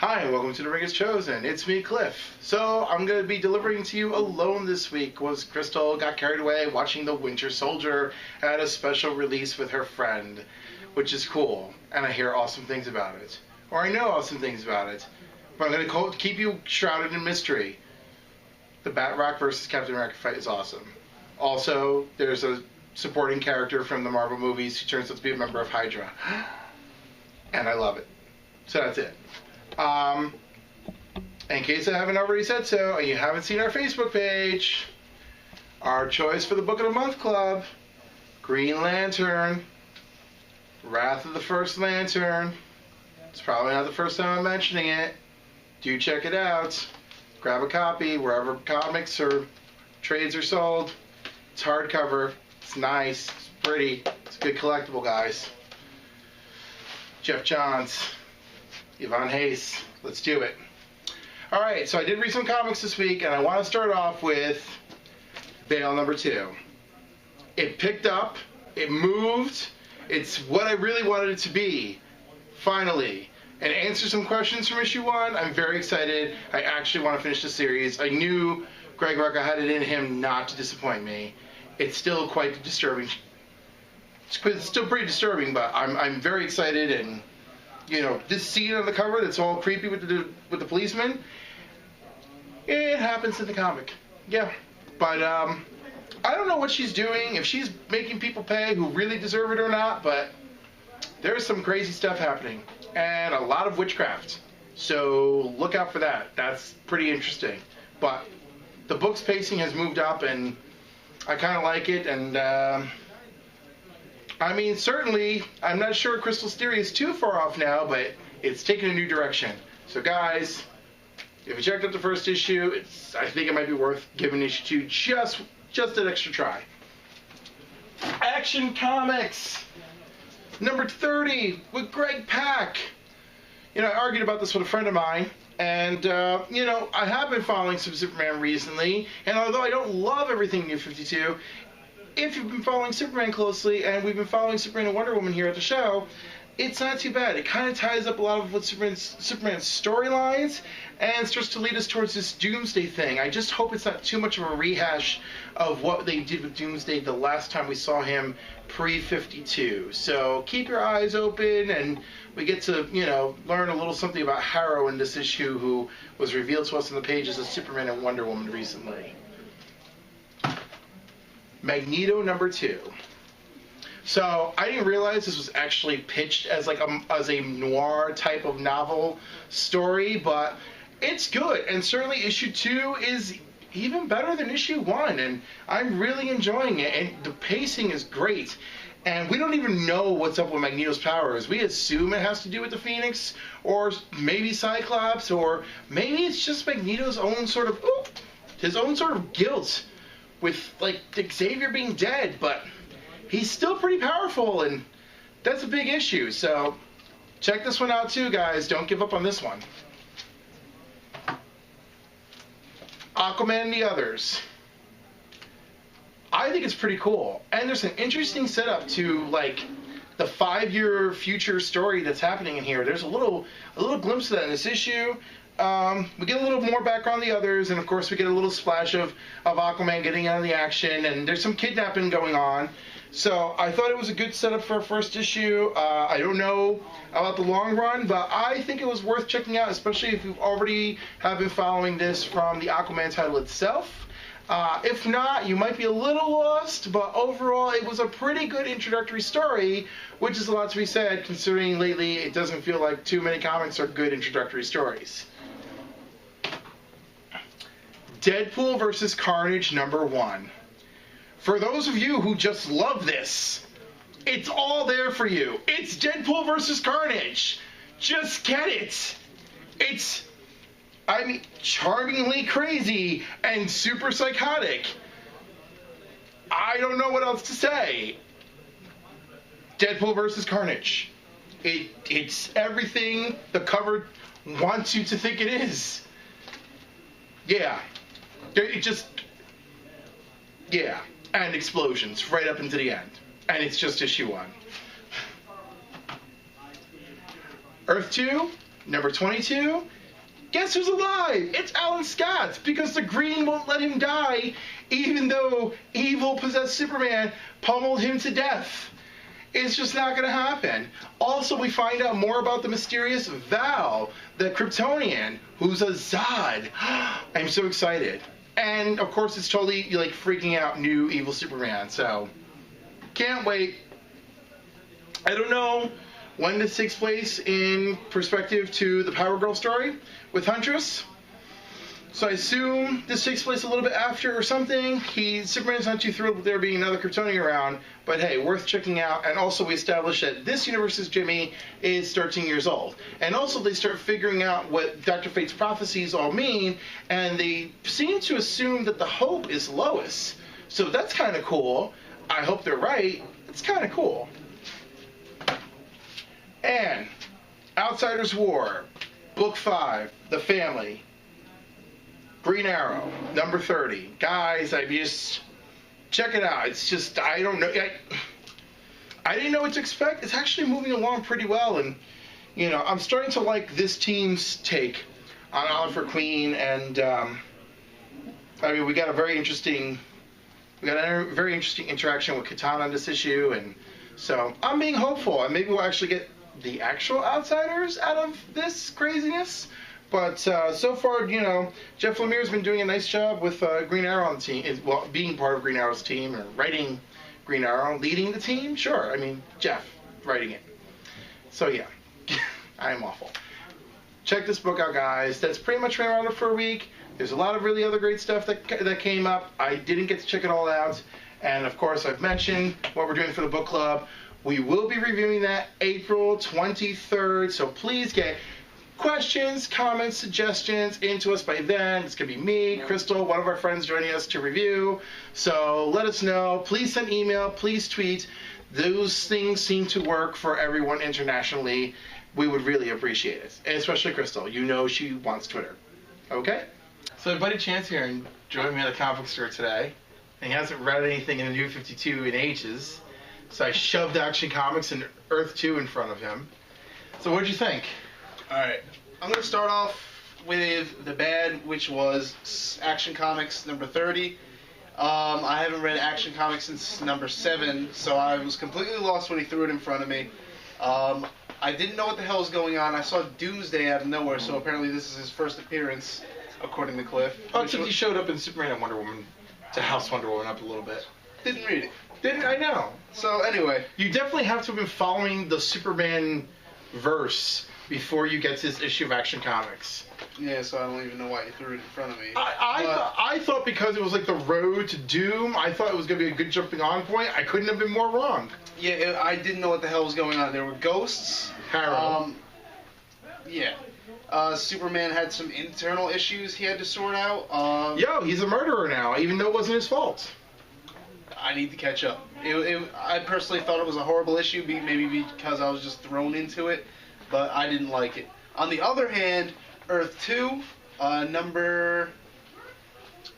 Hi, and welcome to The Ring is Chosen. It's me, Cliff. So, I'm going to be delivering to you alone this week, because Crystal got carried away watching The Winter Soldier at a special release with her friend, which is cool, and I hear awesome things about it. Or I know awesome things about it. But I'm going to keep you shrouded in mystery. The Bat-Rock versus Captain America fight is awesome. Also, there's a supporting character from the Marvel movies who turns out to be a member of Hydra. And I love it. So that's it. In case I haven't already said so, and you haven't seen our Facebook page, our choice for the Book of the Month Club, Green Lantern, Wrath of the First Lantern. It's probably not the first time I'm mentioning it. Do check it out. Grab a copy wherever comics or trades are sold. It's hardcover. It's nice. It's pretty. It's a good collectible, guys. Jeff Johns. Yvonne Hayes. Let's do it. Alright, so I did read some comics this week, and I want to start off with Veil number 2. It picked up, it moved, it's what I really wanted it to be, finally. And answer some questions from issue 1. I'm very excited. I actually want to finish the series. I knew Greg Rucka had it in him not to disappoint me. It's still quite disturbing. It's still pretty disturbing, but I'm very excited. And you know, this scene on the cover that's all creepy with the policeman, it happens in the comic. Yeah. But I don't know what she's doing, if she's making people pay who really deserve it or not, but there's some crazy stuff happening. And a lot of witchcraft. So look out for that. That's pretty interesting. But the book's pacing has moved up, and I kind of like it. And I mean, certainly, I'm not sure Crystal's theory is too far off now, but it's taken a new direction. So guys, if you checked out the first issue, I think it might be worth giving issue 2 just an extra try. Action Comics number 30 with Greg Pak. You know, I argued about this with a friend of mine, and you know, I have been following some Superman recently, and although I don't love everything New 52, if you've been following Superman closely, and we've been following Superman and Wonder Woman here at the show, it's not too bad. It kind of ties up a lot of what Superman's storylines and starts to lead us towards this Doomsday thing. I just hope it's not too much of a rehash of what they did with Doomsday the last time we saw him pre-52. So keep your eyes open, and we get to, you know, learn a little something about Harrow in this issue, who was revealed to us in the pages of Superman and Wonder Woman recently. Magneto number 2. So I didn't realize this was actually pitched as like as a noir type of novel story, but it's good, and certainly issue 2 is even better than issue 1, and I'm really enjoying it, and the pacing is great. And we don't even know what's up with Magneto's powers. We assume it has to do with the Phoenix, or maybe Cyclops, or maybe it's just Magneto's own sort of his own sort of guilt with like Xavier being dead, but he's still pretty powerful, and that's a big issue. So check this one out too, guys. Don't give up on this one. Aquaman and the Others. I think it's pretty cool, and there's an interesting setup to like the 5-year future story that's happening in here. There's a little glimpse of that in this issue. We get a little more background on the others, and of course we get a little splash of Aquaman getting out of the action, and there's some kidnapping going on. So I thought it was a good setup for a first issue. I don't know about the long run, but I think it was worth checking out, especially if you've already have been following this from the Aquaman title itself. If not, you might be a little lost, but overall it was a pretty good introductory story, which is a lot to be said considering lately it doesn't feel like too many comics are good introductory stories. Deadpool vs. Carnage number 1. For those of you who just love this, it's all there for you. It's Deadpool vs. Carnage. Just get it. It's, I mean, charmingly crazy and super psychotic. I don't know what else to say. Deadpool vs. Carnage. It's everything the cover wants you to think it is. Yeah. It just, yeah, and explosions right up into the end. And it's just issue 1. Earth 2, Number 22, guess who's alive? It's Alan Scott, because the Green won't let him die, even though evil possessed Superman pummeled him to death. It's just not going to happen. Also, we find out more about the mysterious Val, the Kryptonian, who's a Zod. I'm so excited. And, of course, it's totally, like, freaking out new evil Superman, so can't wait. I don't know when this takes place in perspective to the Power Girl story with Huntress. So I assume this takes place a little bit after or something. Superman's not too thrilled with there being another Kryptonian around, but hey, worth checking out. And also we established that this universe's Jimmy is 13 years old. And also they start figuring out what Dr. Fate's prophecies all mean, and they seem to assume that the Hope is Lois. So that's kind of cool. I hope they're right. It's kind of cool. And Outsiders War, Book 5, The Family. Green Arrow, number 30. Guys, I just check it out. It's just, I don't know. I didn't know what to expect. It's actually moving along pretty well, and you know, I'm starting to like this team's take on Oliver Queen, and I mean, we got a very interesting interaction with Katana in this issue, and so I'm being hopeful, and maybe we'll actually get the actual Outsiders out of this craziness. But so far, you know, Jeff Lemire's been doing a nice job with Green Arrow on the team, well, being part of Green Arrow's team, or writing Green Arrow, leading the team. Sure, I mean, Jeff writing it. So yeah, I am awful. Check this book out, guys. That's pretty much my roundup for a week. There's a lot of really other great stuff that came up. I didn't get to check it all out. And of course, I've mentioned what we're doing for the book club. We will be reviewing that April 23rd, so please get questions, comments, suggestions into us by then. It's going to be me, Crystal, one of our friends joining us to review. So let us know. Please send email. Please tweet. Those things seem to work for everyone internationally. We would really appreciate it. And especially Crystal. You know she wants Twitter. Okay? So my buddy Chance here joined me at the comic book store today. And he hasn't read anything in the New 52 in ages. So I shoved Action Comics and Earth 2 in front of him. So what did you think? Alright, I'm going to start off with the bad, which was Action Comics number 30. I haven't read Action Comics since number 7, so I was completely lost when he threw it in front of me. I didn't know what the hell was going on. I saw Doomsday out of nowhere, so apparently this is his first appearance, according to Cliff. Oh, except he showed up in Superman and Wonder Woman to house Wonder Woman up a little bit. Didn't read it. Didn't I know? So anyway. You definitely have to have been following the Superman verse before you get to this issue of Action Comics. Yeah, so I don't even know why you threw it in front of me. I thought because it was like the road to Doom, I thought it was going to be a good jumping on point. I couldn't have been more wrong. Yeah, I didn't know what the hell was going on. There were ghosts. Harrow. Yeah. Superman had some internal issues he had to sort out. Yo, he's a murderer now, even though it wasn't his fault. I need to catch up. I personally thought it was a horrible issue, maybe because I was just thrown into it, but I didn't like it. On the other hand, Earth 2, number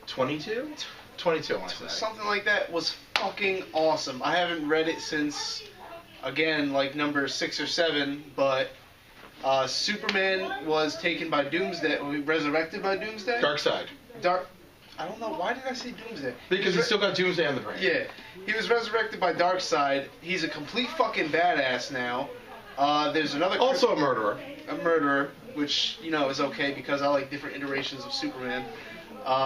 22? 22, I want to say. Something like that, was fucking awesome. I haven't read it since, again, like number 6 or 7, but Superman was taken by Doomsday, resurrected by Doomsday? Darkseid. I don't know, why did I say Doomsday? Because he's still got Doomsday on the brain. Yeah, he was resurrected by Darkseid. He's a complete fucking badass now. There's another... Also a murderer. A murderer, which, you know, is okay because I like different iterations of Superman.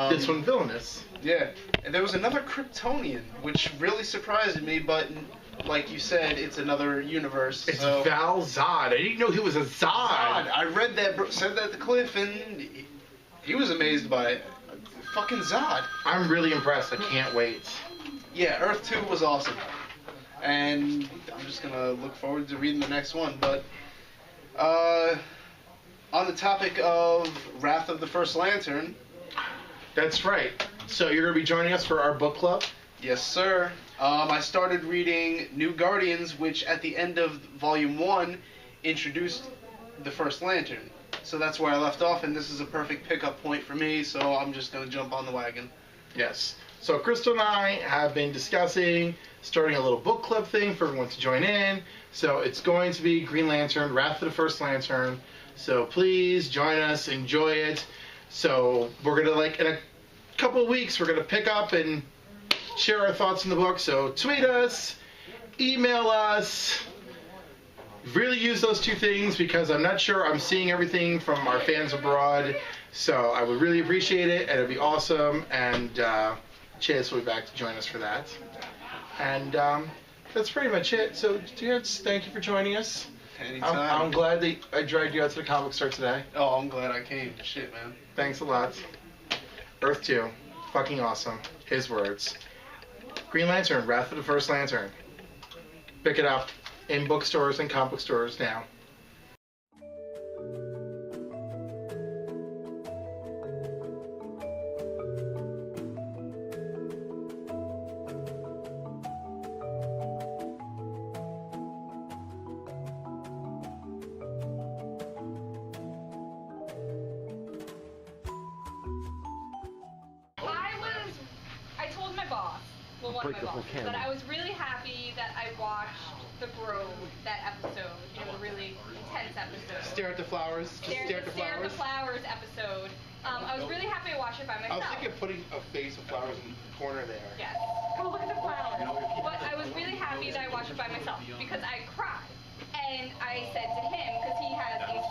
This one villainous. Yeah, and there was another Kryptonian, which really surprised me, but like you said, it's another universe. It's Val Zod. I didn't know he was a Zod. I read that, said that to Cliff, and he was amazed by it. Fucking Zod. I'm really impressed. I can't wait. Yeah, Earth 2 was awesome. And I'm just going to look forward to reading the next one. But on the topic of Wrath of the First Lantern. That's right. So you're going to be joining us for our book club? Yes, sir. I started reading New Guardians, which at the end of Volume 1 introduced the First Lantern. So that's where I left off, and this is a perfect pickup point for me, so I'm just going to jump on the wagon. Yes. So Crystal and I have been discussing starting a little book club thing for everyone to join in. So it's going to be Green Lantern, Wrath of the First Lantern. So please join us, enjoy it. So we're going to, like, in a couple of weeks, we're going to pick up and share our thoughts in the book. So tweet us, email us. Really use those two things because I'm not sure I'm seeing everything from our fans abroad. So I would really appreciate it, and it'd be awesome. And Chase will be back to join us for that. And that's pretty much it. So, dudes, thank you for joining us. Anytime. I'm glad that I dragged you out to the comic store today. Oh, I'm glad I came. Shit, man. Thanks a lot. Earth 2, fucking awesome. His words. Green Lantern, Wrath of the First Lantern. Pick it up in bookstores and comic book stores now. I told my boss, well, one of my bosses, that I was really happy that I watched The Grove, that episode, you know, the really intense episode. Stare at the flowers. Just stare at the flowers. Stare at the flowers episode. I was really happy I watched it by myself. I was thinking of putting a vase of flowers in the corner there. Yes. Go look at the flowers. But I was really happy that I watched it by myself because I cried. And I said to him, because he has a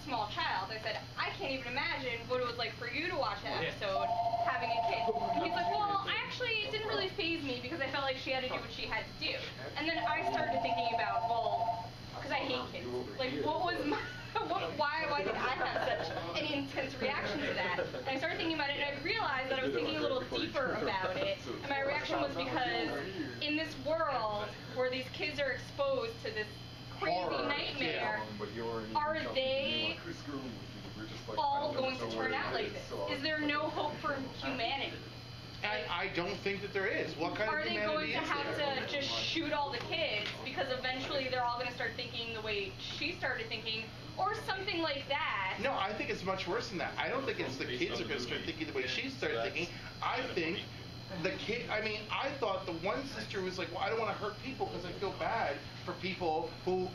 small child, I said, I can't even imagine what it was like for you to watch that episode having a kid. And he's like, well, it didn't really faze me because I felt like she had to do what she had to do. And then I started thinking about, well, because I hate kids. Like, what was my... why did I have such an intense reaction to that? And I started thinking about it, and I realized that I was thinking a little deeper about it. And my reaction was because in this world where these kids are exposed to this crazy nightmare, are they all going to turn out like this? Is there no hope for humanity? I don't think that there is. What kind Are of they humanity going to is have there? to just shoot all the kids because eventually they're all going to start thinking the way she started thinking, or something like that? No, I think it's much worse than that. I don't think it's the kids are going to start thinking the way she started thinking. I think the kid, I thought the one sister was like, well, I don't want to hurt people because I feel bad for people who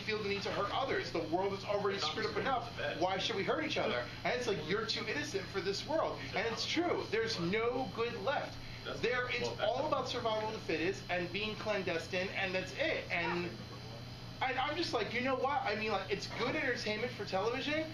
feel the need to hurt others. The world is already screwed up enough. Why should we hurt each other? And it's like, you're too innocent for this world. And it's true. There's no good left. It's all about survival of the fittest and being clandestine, and that's it. And I'm just like, you know what? It's good entertainment for television.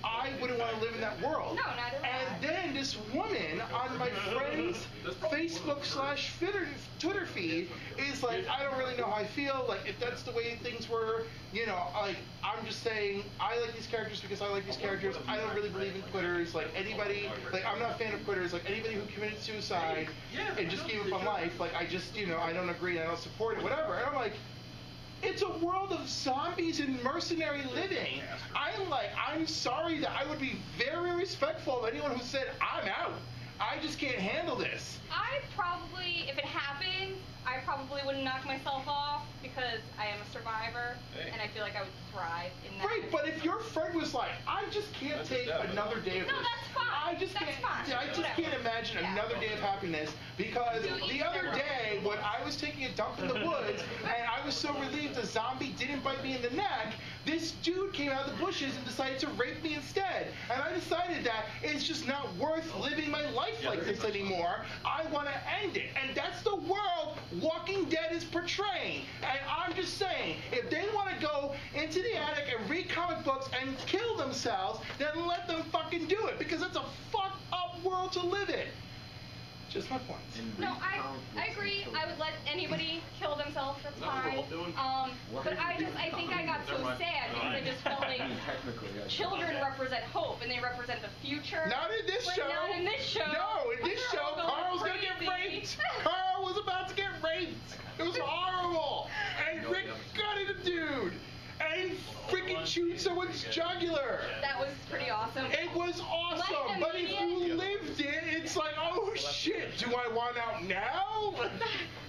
I wouldn't want to live in that world. No, neither would I. And then this woman on my friend's Facebook/Twitter feed is like, I don't really know how I feel. Like, if that's the way things were, I'm just saying, I like these characters because I like these characters. I don't really believe in quitters. Like, anybody, I'm not a fan of quitters. Like, anybody who committed suicide and just gave up on life, I just, I don't agree, I don't support it, whatever. And I'm like, it's a world of zombies and mercenary living. I'm sorry that I would be very respectful of anyone who said, I'm out. I just can't handle this. If it happened, I probably wouldn't knock myself off because I am a survivor, and I feel like I would thrive in that. Right, but if your friend was like, I just can't take another day of this. No, that's fine. I just can't imagine another day of happiness because the other day when I was taking a dump in the woods and I was so relieved a zombie didn't bite me in the neck, this dude came out of the bushes and decided to rape me instead. And I decided that it's just not worth living my life like this anymore. I want to end it. And that's the world Walking Dead is portraying. And I'm just saying, if they want to go into the attic and read comic books and kill themselves, then let them fucking do it. Because it's a fucked up world to live in. Just my point. No, I agree. I would let anybody kill themselves. That's fine. But I think I got so sad because I just felt like children represent hope and they represent the future. Not in this show. Not in this show. No, in this show, Carl's gonna get raped. Carl was about to get raped. It was horrible. And Rick gutted a dude. And freaking chewed someone's jugular. That was pretty awesome. It was awesome, but if you lived it, it's like, oh shit, do I want out now?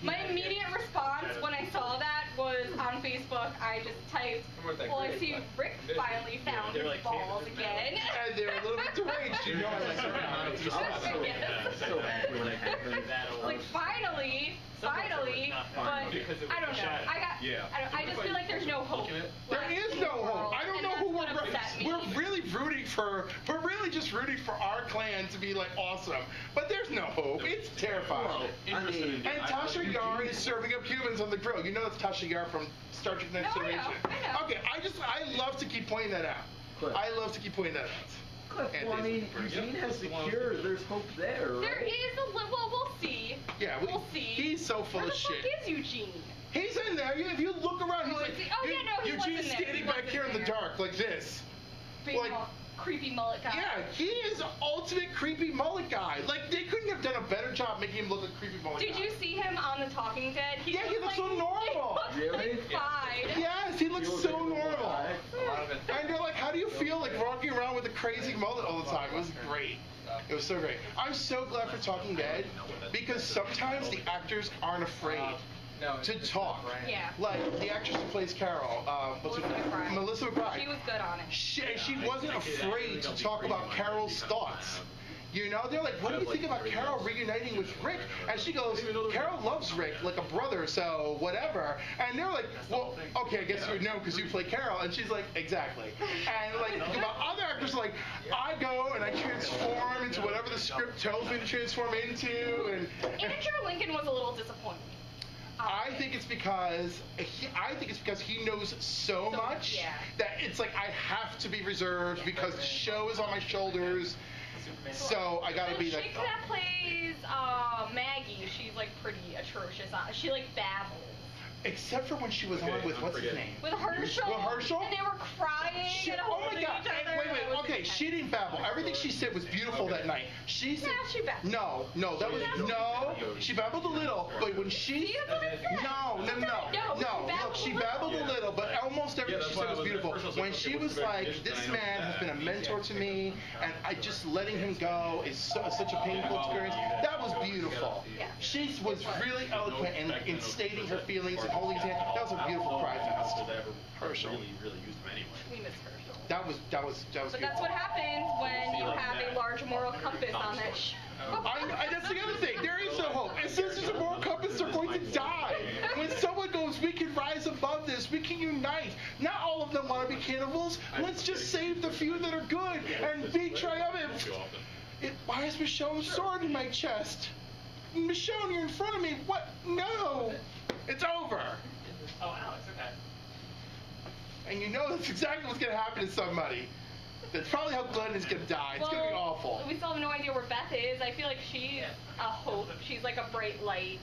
My immediate response when I saw that was on Facebook, I just typed, well, I see Rick finally found his balls again. And they're a little bit deranged, I like Like, finally, finally, but I don't know. I just feel like there's no hope. There is no hope. I don't know who we're really rooting for. We're really just rooting for our clan to be like awesome, but there's no hope. It's terrifying. And Tasha Yar is serving up humans on the grill. You know that's Tasha Yar from Star Trek Next Generation. I know. Okay, I love to keep pointing that out. Cliff. I love to keep pointing that out. Cliff, well, I mean, Eugene has the cure. There's hope there, right? There is a little. Well, we'll see. Yeah, we'll see. He's so full of shit. Where the fuck is Eugene? He's in there. If you look around, he's like, he Eugene's standing back here in the dark like this. Big creepy mullet guy. Yeah, he is the ultimate creepy mullet guy. Like, they couldn't have done a better job making him look like a creepy mullet guy. Did you see him on The Talking Dead? He looks so normal. Really? Fine. Yes, he looks so normal. And you're like, how do you feel like walking around with a crazy mullet all the time? It was great. It was so great. I'm so glad for Talking Dead because sometimes the actors aren't afraid to talk. Yeah. Like the actress who plays Carol, Melissa McBride. She was good on it. She wasn't afraid to talk about Carol's thoughts. You know, they're like, what do you think about Carol reuniting with Rick? And she goes, Carol loves Rick like a brother, so whatever. And they're like, well, okay, I guess you would know because you play Carol. And she's like, exactly. And like, other actors are like, I go and I transform into whatever the script tells me to transform into. And Andrew Lincoln was a little disappointing. I think it's because he knows so much that it's like I have to be reserved because the show is on my shoulders. So I gotta be like. The chick that plays Maggie, she's like pretty atrocious. She like babbles. Except for when she was on with what's his name? With Herschel. With Herschel? And they were crying and holding each other. Wait. Okay, she didn't babble. Everything she said was beautiful that night. She said. Yeah, she babbled. No, that was no. She babbled a little, but when she. No. Look, she babbled a little, but almost everything she said was beautiful. When she was like, "This man has been a mentor to me, and I just letting him go is such a painful experience." That was beautiful. She was really eloquent in stating her feelings. All these hands. That was a beautiful cry fest. Herschel. We miss Herschel. That was But beautiful. that's what happens when you have a large moral compass on that show. That's the other thing. There is no hope. As soon as there's a moral compass, they're going to die. When someone goes, we can rise above this. We can unite. Not all of them want to be cannibals. Let's just save the few that are good and be triumphant. Why is Michonne's sword in my chest? Michonne, you're in front of me. What? No. It's over. Oh, Alex, okay. And you know that's exactly what's going to happen to somebody. That's probably how Glenn is going to die. It's going to be awful. We still have no idea where Beth is. I feel like she's a hope. She's like a bright light.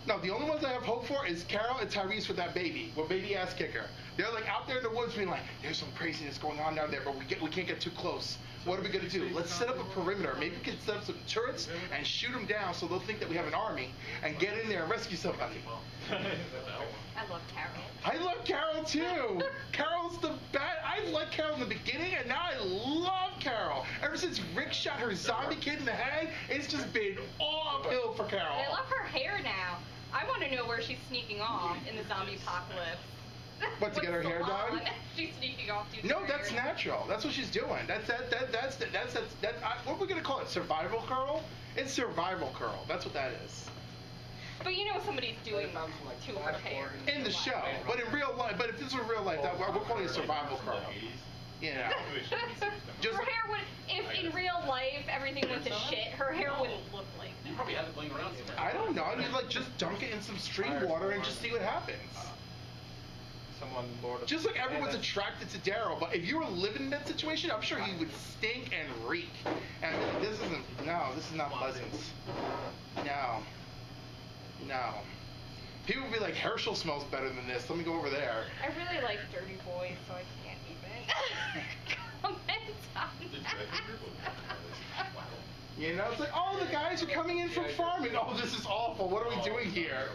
No, the only ones I have hope for is Carol and Tyrese with that baby, with baby ass kicker. They're like out there in the woods being like, there's some craziness going on down there, but we can't get too close. What are we gonna do? Let's set up a perimeter. Maybe we can set up some turrets and shoot them down so they'll think that we have an army and get in there and rescue somebody. I love Carol. I love Carol too. Carol's the best. I liked Carol in the beginning, and now I love Carol. Ever since Rick shot her zombie kid in the head, it's just been all uphill for Carol. I love her hair now. I want to know where she's sneaking off in the zombie apocalypse. What, to get her hair done? She's sneaking off. No, that's natural. That's what she's doing. That's what are we gonna call it? Survival curl? It's survival curl. That's what that is. But you know somebody's doing to her hair. In the show, but in real life. But if this was real life, we're calling it survival curl. You know. Her hair would, if in real life everything went to shit, her hair wouldn't look like that. You probably have it laying around somewhere. I don't know. You like just dunk it in some stream water and just see what happens. Just like everyone's attracted to Daryl, but if you were living in that situation, I'm sure he would stink and reek. And this is not pleasant. No. People would be like, Herschel smells better than this. Let me go over there. I really like Dirty Boys, so I can't even comment on that. You know, it's like, oh, the guys are coming in from farming. Oh, this is awful. What are we doing here?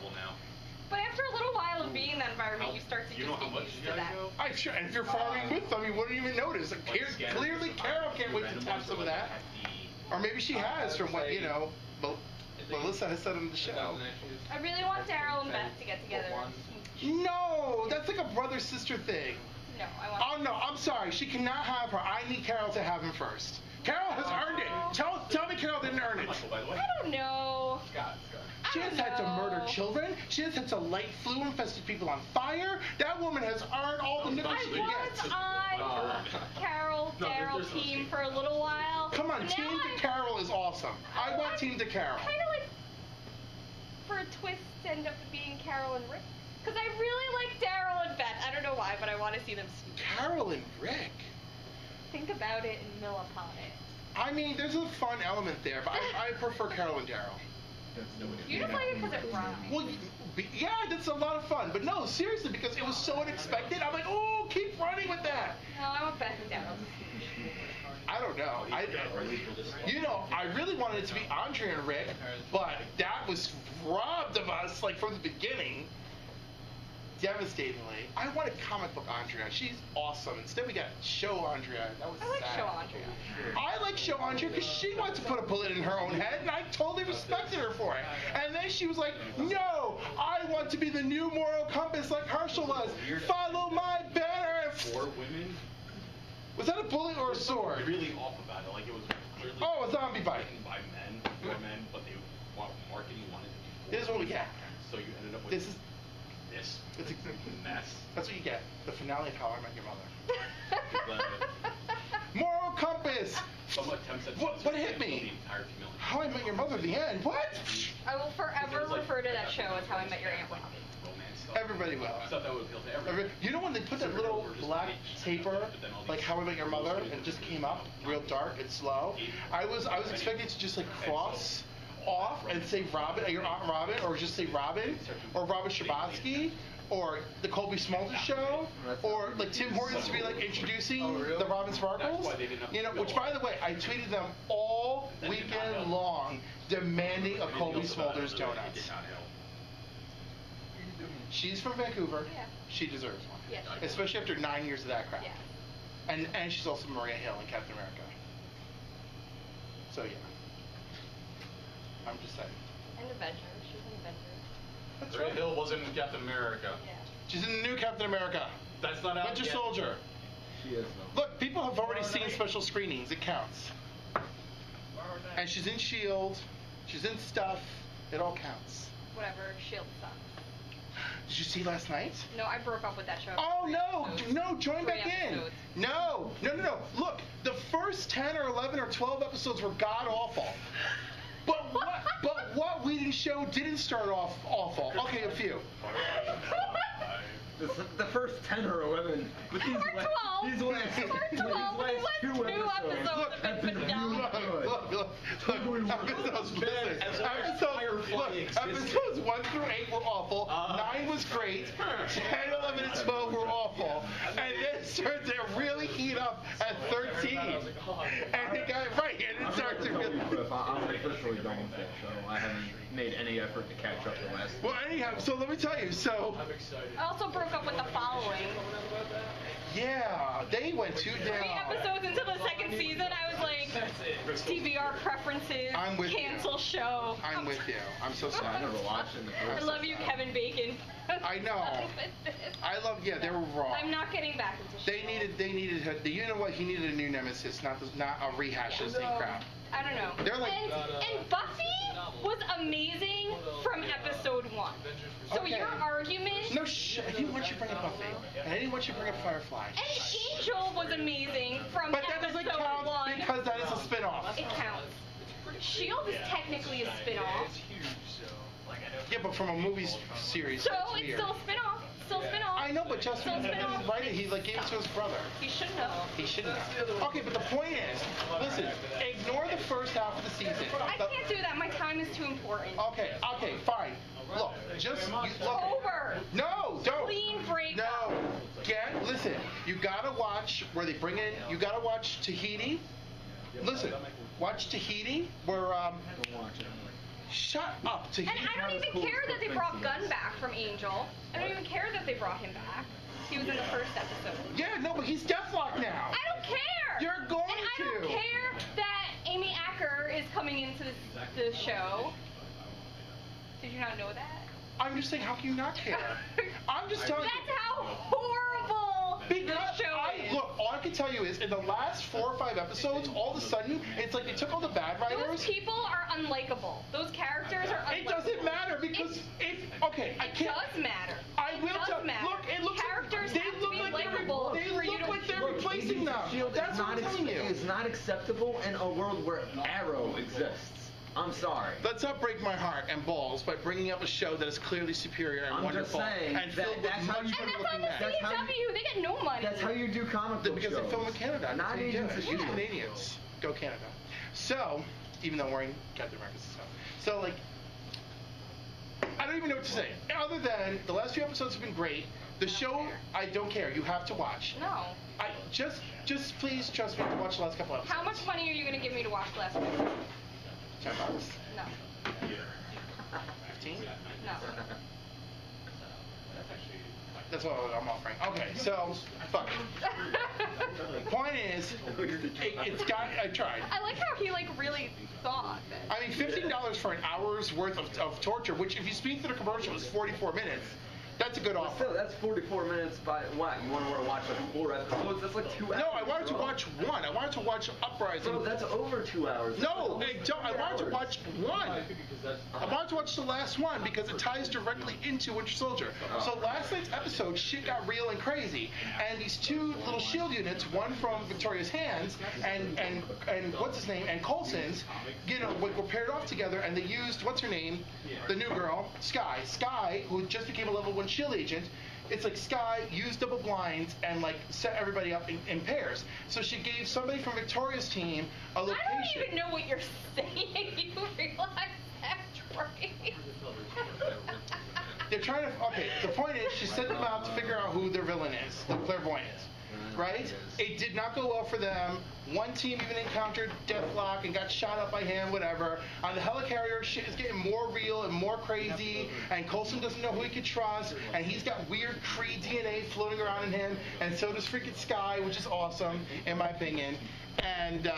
But after a little while of being in that environment, you start to just get used to that. Sure, and if you're farming with them, you wouldn't even notice. Like, clearly, Carol can't wait to tap some of that. Or maybe she has from what, Melissa has said on the show. I really want Daryl and Beth to get together. No, that's like a brother-sister thing. No, I want. Oh, no, I'm sorry. She cannot have her. I need Carol to have him first. Carol has earned it. Tell me Carol didn't earn it. I don't know. Scott. I She has had to murder children. She has had to light flu infested people on fire. That woman has earned all the nickels she I gets. was on Carol Daryl team for a little while. Come on, Now Team I'm DeCarol is awesome. I want Team DeCarol. kind of like, for a twist, to end up being Carol and Rick. Because I really like Daryl and Beth. I don't know why, but I want to see them speak. Carol and Rick. Think about it and mill upon it. I mean, there's a fun element there, but I prefer Carol and Daryl. You just like it because it rhymes. Well, yeah, that's a lot of fun. But no, seriously, because it was so unexpected. I'm like, oh, keep running with that. No, I want Beth and Daryl. I don't know. I really wanted it to be Andrea and Rick, but that was robbed of us, like, from the beginning. Devastatingly. I wanted comic book Andrea. She's awesome. Instead, we got show Andrea. That was I like sad. Show Andrea. I like show Andrea because she wanted to put a bullet in her own head, and I totally respected her for it. And then she was like, no, I want to be the new moral compass like Herschel was. Follow my banner. For women, Was that a bullet or a sword? really off about it. Like it was clearly Oh, a zombie bite. written by men, for men, but they marketing wanted to be for This is what we get. So you ended up with This is this it's a, mess. that's what you get. The finale of How I Met Your Mother. But Moral compass. somewhat tempted to What hit me? the entire female. How I Met Your Mother. The end. What? I will forever refer to that show as How I Met Your Aunt Robin. Romance stuff. Everybody will. Stuff that would appeal to everyone. You know when they put that little black paper, like How I Met Your Mother, and it just came up real dark and slow? I was expecting it to just like cross off and say Robin, your Aunt Robin, or just say Robin, or Robin Scherbatsky, or the Colby Smulders show, or like Tim Hortons to be like introducing the Robin Sparkles. You know, which by the way, I tweeted them all weekend long demanding a Colby Smulders donuts. She's from Vancouver. Yeah. She deserves one. Yeah. Especially after 9 years of that crap. Yeah. And she's also Maria Hill in Captain America. So yeah. I'm just saying. And Avengers. She's an Avenger. That's Ray right. Hill wasn't in Captain America. Yeah. She's in the new Captain America. That's not out Winter yet. Soldier. She is, though. Look, people have already seen special screenings. It counts. And she's in S.H.I.E.L.D. She's in stuff. It all counts. Whatever. Shield sucks. Did you see last night? No, I broke up with that show. Oh Three no, episodes. no, join Three back in. episodes. No. Look, the first 10 or 11 or 12 episodes were god awful. But what we didn't show didn't start off awful. Okay, a few. The first 10 or 11. But these Or 12. These last, Or 12. these The last last two two episodes episodes have been really good. Episodes 1 through 8 were awful. 9 was great. 10, 11, and 12 were awful. And then it started to really heat up at 13. And it got right, and it started to really. I'm officially done with that show. I haven't made any effort to catch up the last. Well, anyhow, so let me tell you. So, I also broke up with The Following. yeah, they went too 3 down. episodes into the second season, I was like, DVR preferences, I'm with you. cancel show. I'm with you. I'm so I sorry. never watched it in the I first. love you, Kevin Bacon. I know. I love. Yeah, they were wrong. I'm not getting back into They needed her. You know what? He needed a new nemesis, not a rehash of the same crap. I don't know. They're like- and Buffy was amazing from episode 1. So Okay. your argument. No, I didn't want you to bring up Buffy, and I didn't want you to bring up Firefly. And Angel was amazing from But that episode doesn't count 1. because that is a spin-off. It counts. Shield is technically a spin-off. Yeah, but from a movie series. So that's it's weird. still a spin-off. Still a spin-off. I know, but Justin Still a didn't spin-off. write it. He like gave it to his brother. He should have. He shouldn't have. Okay, but the point is, listen, ignore the first half of the season. I can't do that. My time is too important. Okay, fine. Look, look. Over. No, don't. Clean break. No. Listen, you gotta watch where they bring in, you gotta watch Tahiti. Listen, watch Tahiti where, Don't watch it. shut up, Tahiti. And I don't even care that they brought Gunn back from Angel. I don't even care that they brought him back. He was in the first episode. Yeah, no, but he's Deathlock now. I don't care. You're going and I don't to. care that Amy Acker is coming into the show. Did you not know that? I'm just saying, how can you not care? I'm just telling you. That's how horrible Because this show is. look, all I can me tell you is, in the last 4 or 5 episodes, all of a sudden, it's like they took all the bad writers. Those people are unlikable. Those characters are unlikable. It doesn't matter because okay, I can't. It does matter. I will It tell. does matter. Look, it looks. Characters they have to look be like likable they for you look to like they're replacing them. Shield That's what I'm telling you. is not acceptable in a world where Arrow exists. I'm sorry. Let's not break my heart and balls by bringing up a show that is clearly superior and I'm just wonderful saying and that- filled with that's how much you- better And that's on looking the men. That's how CW. They get no money. That's how you do comic book Because shows. they film in Canada. Not They do. agency. Huge Canadians. Go Canada. So, even though I'm wearing Captain America's stuff. So, like, I don't even know what to say. Other than the last few episodes have been great. The show, I don't care. You have to watch. No. I just please trust me to watch the last couple episodes. How much money are you going to give me to watch last week? $10? No. 15? No. That's what I'm offering. Okay, so fuck it. Point is, it's got. I tried. I like how he like really thought that. I mean, $15 for an hour's worth of torture, which if you speak to the commercial is 44 minutes. That's a good But offer. still, that's 44 minutes by what? You want to watch like 4 episodes? That's like 2 hours. No, I wanted to bro. watch one. I wanted to watch Uprising. Bro, that's over 2 hours. That's No, like I wanted to watch one. I wanted to watch the last one because it ties directly into Winter Soldier. So last night's episode, shit got real and crazy, and these 2 little shield units, one from Victoria's hands and what's his name, and Coulson's, you know, were paired off together, and they used what's her name, the new girl, Sky, who just became a level 1 shield agent. It's like Sky used double blinds and like set everybody up in pairs. So she gave somebody from Victoria's team a location. I don't even know what you're saying. You realize that, right? They're trying to. Okay, the point is, she sent them out to figure out who their villain is, the clairvoyant. Right? It did not go well for them. One team even encountered Deathlock and got shot up by him, whatever. On the helicarrier, shit is getting more real and more crazy, and Coulson doesn't know who he can trust, and he's got weird Kree DNA floating around in him, and so does freaking Sky, which is awesome, in my opinion. And,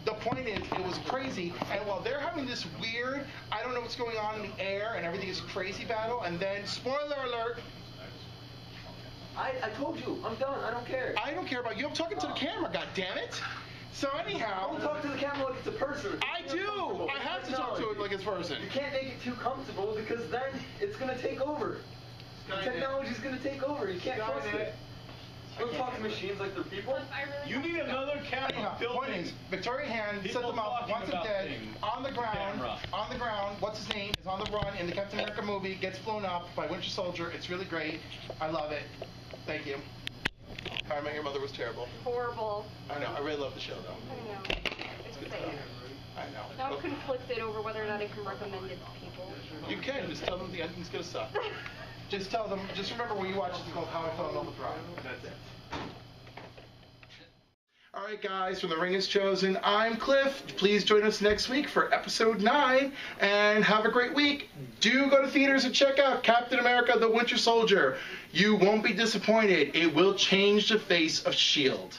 the point is, it was crazy, and while they're having this weird, I don't know what's going on in the air, and everything is crazy battle, and then, spoiler alert, I told you, I'm done. I don't care. I don't care about you. I'm talking to the camera, goddammit. So anyhow, Don't talk to the camera like it's a person. I do. I have to talk to it like it's a person. You can't make it too comfortable because then it's gonna take over. The technology's gonna take over. You can't trust it. Don't talk to machines like they're people. I really You need another camera Anyhow, filming. point is, Victoria Hand set People them up, talking wants them about dead, things. on the ground, Camera. what's his name, is on the run in the Captain America movie, gets blown up by Winter Soldier. It's really great. I love it. Thank you. How I Met Your Mother was terrible. horrible. I know, I really love the show though. I know. It's sad. I know. Now I'm conflicted over whether or not I can recommend it to people. You can, just tell them the ending's gonna suck. Just tell them, just remember when you watch it, it's called How I Fell in Love with Rob. That's it. Alright guys, from The Ring is Chosen, I'm Cliff. Please join us next week for episode 9, and have a great week. Do go to theaters and check out Captain America the Winter Soldier. You won't be disappointed. It will change the face of S.H.I.E.L.D.